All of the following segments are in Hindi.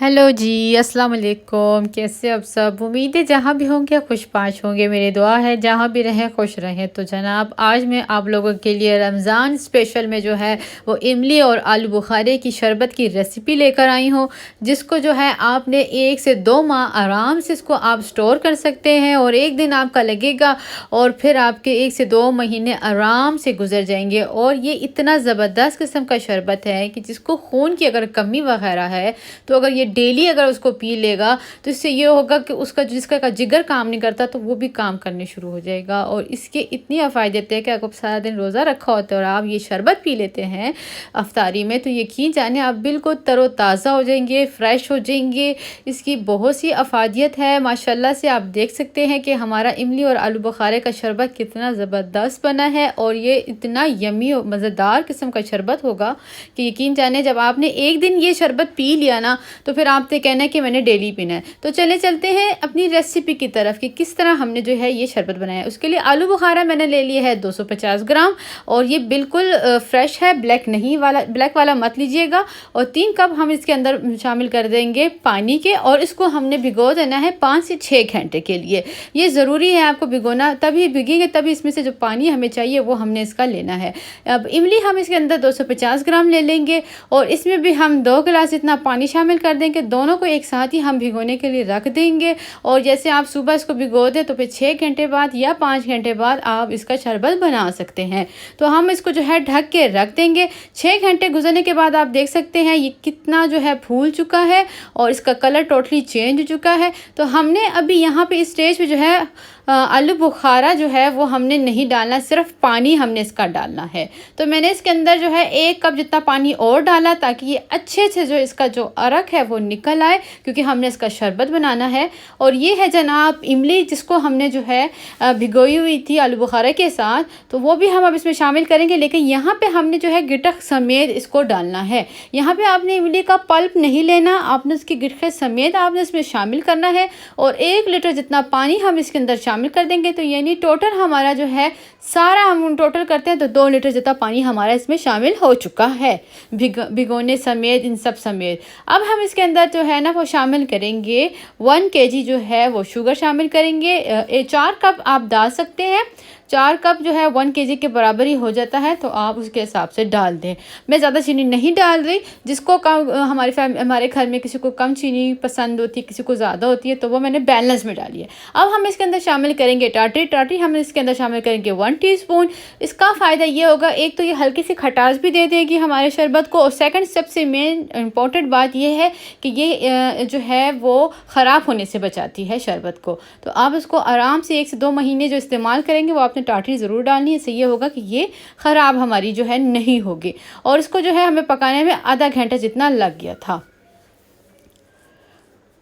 हेलो जी, अस्सलाम वालेकुम। कैसे आप सब? उम्मीद है जहाँ भी होंगे खुशपाश होंगे। मेरी दुआ है जहाँ भी रहें खुश रहें। तो जनाब आज मैं आप लोगों के लिए रमज़ान स्पेशल में जो है वो इमली और आलू बुखारे की शरबत की रेसिपी लेकर आई हूँ, जिसको जो है आपने 1 से 2 माह आराम से इसको आप स्टोर कर सकते हैं और एक दिन आपका लगेगा और फिर आपके 1 से 2 महीने आराम से गुजर जाएंगे। और ये इतना ज़बरदस्त किस्म का शरबत है कि जिसको खून की अगर कमी वगैरह है तो अगर ये डेली अगर उसको पी लेगा तो इससे ये होगा कि उसका जिसका का जिगर काम नहीं करता तो वो भी काम करने शुरू हो जाएगा। और इसके इतनी अफायदत है कि आपको सारा दिन रोज़ा रखा होता है और आप ये शरबत पी लेते हैं अफ्तारी में, तो यकीन जाने आप बिल्कुल तरोताज़ा हो जाएंगे, फ़्रेश हो जाएंगे। इसकी बहुत सी अफादियत है माशाल्लाह से। आप देख सकते हैं कि हमारा इमली और आलू बुखारे का शरबत कितना ज़बरदस्त बना है और ये इतना यमी और मज़ेदार किस्म का शरबत होगा कि यकीन जाने जब आपने एक दिन ये शरबत पी लिया ना तो फिर आपसे कहना है कि मैंने डेली पीना है। तो चलते हैं अपनी रेसिपी की तरफ कि किस तरह हमने जो है ये शरबत बनाया है। उसके लिए आलू बुखारा मैंने ले लिया है 250 ग्राम और ये बिल्कुल फ्रेश है, ब्लैक वाला मत लीजिएगा। और 3 कप हम इसके अंदर शामिल कर देंगे पानी के और इसको हमने भिगो देना है 5 से 6 घंटे के लिए। ये ज़रूरी है आपको भिगोना, तभी भिगेंगे तभी इसमें से जो पानी हमें चाहिए वो हमने इसका लेना है। अब इमली हम इसके अंदर 250 ग्राम ले लेंगे और इसमें भी हम 2 गिलास इतना पानी शामिल कर देंगे। दोनों को एक साथ ही हम भिगोने के लिए रख देंगे और जैसे आप सुबह इसको भिगो दें तो फिर 6 घंटे बाद या 5 घंटे बाद आप इसका शरबत बना सकते हैं। तो हम इसको जो है ढक के रख देंगे। 6 घंटे गुजरने के बाद आप देख सकते हैं ये कितना जो है फूल चुका है और इसका कलर टोटली चेंज हो चुका है। तो हमने अभी यहाँ पे इस स्टेज पे जो है आलू बुखारा जो है वो हमने नहीं डालना, सिर्फ पानी हमने इसका डालना है। तो मैंने इसके अंदर जो है 1 कप जितना पानी और डाला ताकि ये अच्छे से जो इसका जो अरक है वो निकल आए, क्योंकि हमने इसका शरबत बनाना है। और ये है जनाब इमली जिसको हमने जो है भिगोई हुई थी आलू बुखारे के साथ, तो वो भी हम अब इसमें शामिल करेंगे। लेकिन यहाँ पे हमने जो है गिटक समेत इसको डालना है। यहाँ पे आपने इमली का पल्प नहीं लेना, आपने उसकी गिटक समेत आपने इसमें शामिल करना है। और 1 लीटर जितना पानी हम इसके अंदर शामिल कर देंगे। तो यानी टोटल हमारा जो है सारा हम टोटल करते हैं तो 2 लीटर जितना पानी हमारा इसमें शामिल हो चुका है भिगोने समेत, इन सब समेत। अब हम इसके अंदर जो है ना वो शामिल करेंगे 1 kg जो है वो शुगर शामिल करेंगे। 4 कप आप डाल सकते हैं। 4 कप जो है 1 kg के बराबर ही हो जाता है, तो आप उसके हिसाब से डाल दें। मैं ज़्यादा चीनी नहीं डाल रही, जिसको कम हमारे घर में किसी को कम चीनी पसंद होती है, किसी को ज़्यादा होती है, तो वो मैंने बैलेंस में डाली है। अब हम इसके अंदर शामिल करेंगे टाटरी हम इसके अंदर शामिल करेंगे 1 टीस्पून। इसका फ़ायदा ये होगा, एक तो ये हल्की सी खटास भी दे देगी हमारे शरबत को, और सेकंड सबसे मेन इम्पॉर्टेंट बात ये है कि ये जो है वो ख़राब होने से बचाती है शरबत को। तो आप इसको आराम से 1 से 2 महीने जो इस्तेमाल करेंगे वो आपने टाटरी ज़रूर डालनी है। इससे ये होगा कि ये ख़राब हमारी जो है नहीं होगी। और इसको जो है हमें पकाने में आधा घंटा जितना लग गया था।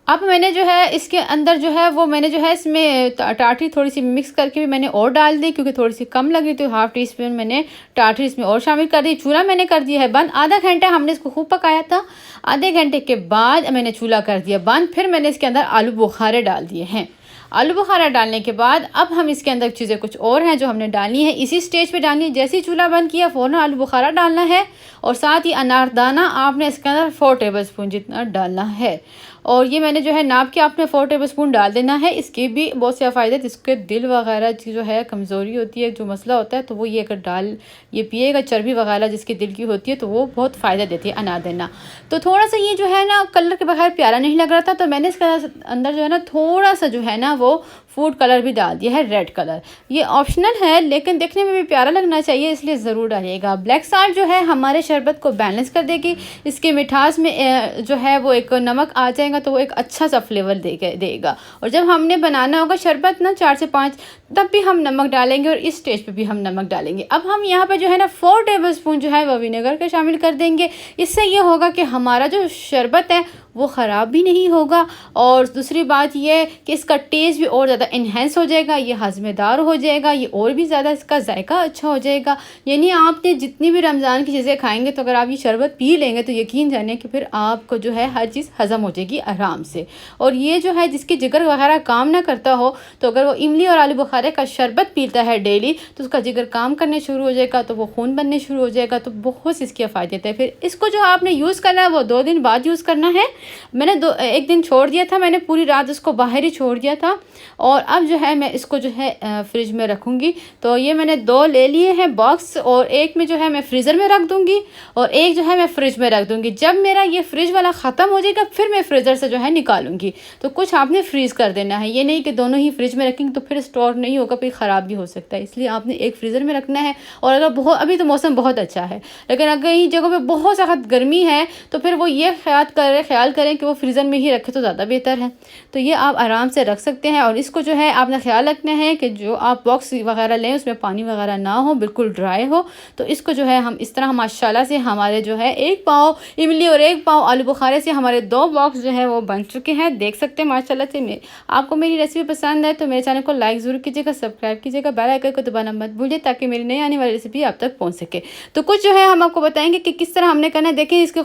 अब मैंने जो है इसके अंदर जो है वो मैंने जो है इसमें टाटरी थोड़ी सी मिक्स करके भी मैंने और डाल दी, क्योंकि थोड़ी सी कम लगी तो 1/2 टीस्पून मैंने टाटरी इसमें और शामिल कर दी। चूल्हा मैंने कर दिया है बंद। आधा घंटा हमने इसको खूब पकाया था। आधे घंटे के बाद मैंने चूल्हा कर दिया बंद। फिर मैंने इसके अंदर आलू बुखारे डाल दिए हैं। आलू बुखारा डालने के बाद अब हम इसके अंदर चीज़ें कुछ और हैं जो हमने डालनी है, इसी स्टेज पे डालनी है। जैसे ही चूल्हा बंद किया फ़ौरन आलू बुखारा डालना है और साथ ही अनारदाना आपने इसके अंदर 4 टेबलस्पून जितना डालना है। और ये मैंने जो है नाप के आपने 4 टेबलस्पून डाल देना है। इसके भी बहुत से फ़ायदे, जिसके दिल वगैरह की जो है कमज़ोरी होती है, जो मसला होता है, तो वो ये अगर ये पिएगा, चर्बी वगैरह जिसके दिल की होती है, तो वो बहुत फ़ायदा देती है अनारदाना। तो थोड़ा सा ये जो है ना कलर के बगैर प्यारा नहीं लग रहा था, तो मैंने इसके अंदर जो है ना थोड़ा सा जो है ना वो फूड कलर भी डाल दिया है, रेड कलर। ये ऑप्शनल है लेकिन देखने में भी प्यारा लगना चाहिए, इसलिए ज़रूर डालिएगा। ब्लैक साल्ट जो है हमारे शरबत को बैलेंस कर देगी। इसके मिठास में जो है वो एक नमक आ जाएगा तो वो एक अच्छा सा फ्लेवर देगा। और जब हमने बनाना होगा शरबत ना 4 से 5, तब भी हम नमक डालेंगे और इस स्टेज पे भी हम नमक डालेंगे। अब हम यहाँ पे जो है ना 4 टेबलस्पून जो है वो विनेगर का शामिल कर देंगे। इससे ये होगा कि हमारा जो शरबत है वो ख़राब भी नहीं होगा और दूसरी बात ये है कि इसका टेस्ट भी और ज़्यादा ज़्यादा इन्हेंस हो जाएगा, ये हज़मेदार हो जाएगा, ये और भी ज़्यादा इसका जायका अच्छा हो जाएगा। यानी आपने जितनी भी रमज़ान की चीज़ें खाएंगे तो अगर आप ये शरबत पी लेंगे तो यकीन जानिए कि फिर आपको जो है हर चीज़ हज़म हो जाएगी आराम से। और ये जो है जिसकी जिगर वगैरह काम ना करता हो, तो अगर वो इमली और आलू बुखारे का शरबत पीता है डेली, तो उसका जिगर काम करने शुरू हो जाएगा, तो वो खून बनने शुरू हो जाएगा। तो बहुत सी इसकी फ़ायदे है। फिर इसको जो आपने यूज़ करना है वो 2 दिन बाद यूज़ करना है। मैंने एक दिन छोड़ दिया था, मैंने पूरी रात उसको बाहर ही छोड़ दिया था। और अब जो है मैं इसको जो है फ्रिज में रखूँगी। तो ये मैंने 2 ले लिए हैं बॉक्स, और एक में जो है मैं फ्रीज़र में रख दूँगी और एक जो है मैं फ्रिज में रख दूँगी। जब मेरा ये फ्रिज वाला ख़त्म हो जाएगा फिर मैं फ्रीज़र से जो है निकालूँगी। तो कुछ आपने फ्रीज़ कर देना है, ये नहीं कि दोनों ही फ्रिज में रखेंगे तो फिर स्टोर नहीं होगा, फिर ख़राब भी हो सकता है। इसलिए आपने एक फ्रीज़र में रखना है। और अगर बहुत, अभी तो मौसम बहुत अच्छा है, लेकिन अगर कई जगहों पे बहुत सख्त गर्मी है तो फिर वो ये ख्याल करें कि वो फ्रीज़र में ही रखें तो ज़्यादा बेहतर है। तो ये आप आराम से रख सकते हैं। और इसको जो है आपने ख्याल रखना है कि जो आप बॉक्स वगैरह लें उसमें पानी वगैरह ना हो, बिल्कुल ड्राई हो। तो इसको जो है हम इस तरह माशाल्लाह से हमारे जो है 1 पाव इमली और 1 पाव आलू बुखारे से हमारे 2 बॉक्स जो है वो बन चुके हैं। देख सकते हैं माशाल्लाह से। आपको मेरी रेसिपी पसंद है तो मेरे चैनल को लाइक ज़रूर कीजिएगा, सब्सक्राइब कीजिएगा, बेल आइकन को दबाना मत भूलिए ताकि मेरी नई आने वाली रेसिपी आप तक पहुँच सके। तो कुछ जो है हम आपको बताएंगे कि किस तरह हमने करना है। देखिए, इसके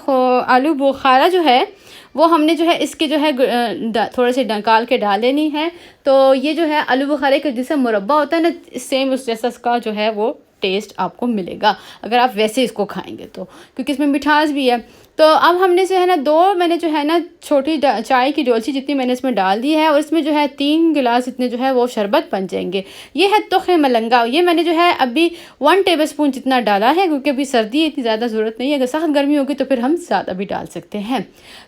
आलू बुखारा जो है वो हमने जो है इसके जो है थोड़े से निकाल के डाल लेनी है। तो ये जो है आलू बुखारे का जैसे मुरब्बा होता है ना, सेम उस जैसा इसका जो है वो टेस्ट आपको मिलेगा अगर आप वैसे इसको खाएंगे तो, क्योंकि इसमें मिठास भी है। तो अब हमने जो है ना मैंने जो है ना छोटी चाय की डोलची जितनी मैंने इसमें डाल दी है, और इसमें जो है 3 गिलास इतने जो है वो शरबत बन जाएंगे। ये है तुखे मलंगा, ये मैंने जो है अभी 1 टेबलस्पून जितना डाला है, क्योंकि अभी सर्दी है, इतनी ज़्यादा ज़रूरत नहीं है। अगर सख्त गर्मी होगी तो फिर हम ज़्यादा भी डाल सकते हैं।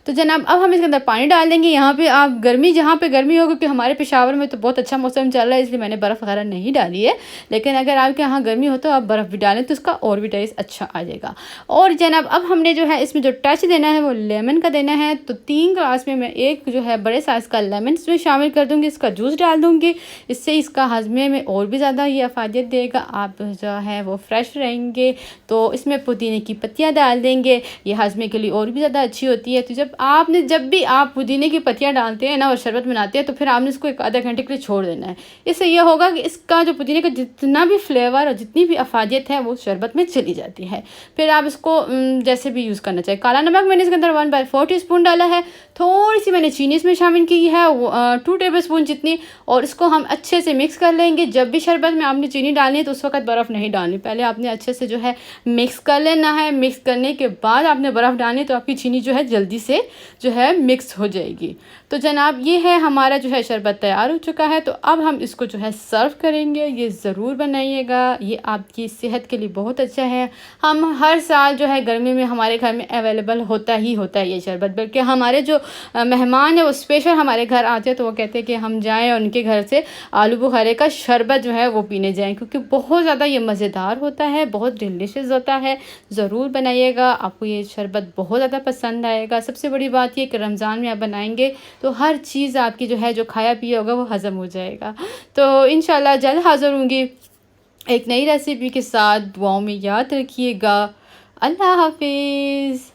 तो जनाब अब हम इसके अंदर पानी डाल देंगे। यहाँ पे आप जहाँ पे गर्मी होगी, क्योंकि हमारे पेशावर में तो बहुत अच्छा मौसम चल रहा है, इसलिए मैंने बर्फ़ वगैरह नहीं डाली है। लेकिन अगर आपके यहाँ गर्मी हो तो आप बर्फ़ भी डालें तो उसका और भी टेस्ट अच्छा आ जाएगा। और जनाब अब हमने जो है इसमें जो टच देना है वो लेमन का देना है। तो 3 ग्लास में मैं एक जो है बड़े साइज़ का लेमन इसमें शामिल कर दूँगी, इसका जूस डाल दूँगी। इससे इसका हजमे में और भी ज़्यादा ये अफादियत देगा, आप जो है वो फ्रेश रहेंगे। तो इसमें पुदीने की पत्तियाँ डाल देंगे, ये हजमे के लिए और भी ज़्यादा अच्छी होती है। तो जब भी आप पुदीने की पत्तियाँ डालते हैं ना और शरबत बनाते हैं तो फिर आपने इसको 1 आधा घंटे के लिए छोड़ देना है। इससे यह होगा कि इसका जो पुदीने का जितना भी फ्लेवर और जितनी भी अफादियत है वो शरबत में चली जाती है। फिर आप इसको जैसे भी यूज़ करना चाहिए। काला नमक मैंने इसके अंदर 1/4 टीस्पून डाला है। थोड़ी सी मैंने चीनी इसमें शामिल की है 2 टेबलस्पून जितनी, और इसको हम अच्छे से मिक्स कर लेंगे। जब भी शरबत में आपने चीनी डालनी है तो उस वक्त बर्फ़ नहीं डालनी, पहले आपने अच्छे से जो है मिक्स कर लेना है। मिक्स करने के बाद आपने बर्फ़ डालनी, तो आपकी चीनी जो है जल्दी से जो है मिक्स हो जाएगी। तो जनाब ये है हमारा जो है शरबत तैयार हो चुका है। तो अब हम इसको जो है सर्व करेंगे। ये ज़रूर बनाइएगा, ये आपकी सेहत के लिए बहुत अच्छा है। हम हर साल जो है गर्मी में हमारे घर में अवेलेबल होता ही होता है ये शरबत, बल्कि हमारे जो मेहमान है वो स्पेशल हमारे घर आते हैं तो वो कहते हैं कि हम जाएं और उनके घर से आलू बुखारे का शरबत जो है वो पीने जाएं, क्योंकि बहुत ज़्यादा ये मज़ेदार होता है, बहुत डिलीशियस होता है। ज़रूर बनाइएगा, आपको ये शरबत बहुत ज़्यादा पसंद आएगा। सबसे बड़ी बात ये कि रमज़ान में आप बनाएंगे तो हर चीज़ आपकी जो है जो खाया पिया होगा वो हज़म हो जाएगा। तो इंशाल्लाह जल्द हाज़िर होंगी एक नई रेसिपी के साथ। दुआओं में याद रखिएगा। अल्लाह हाफिज़।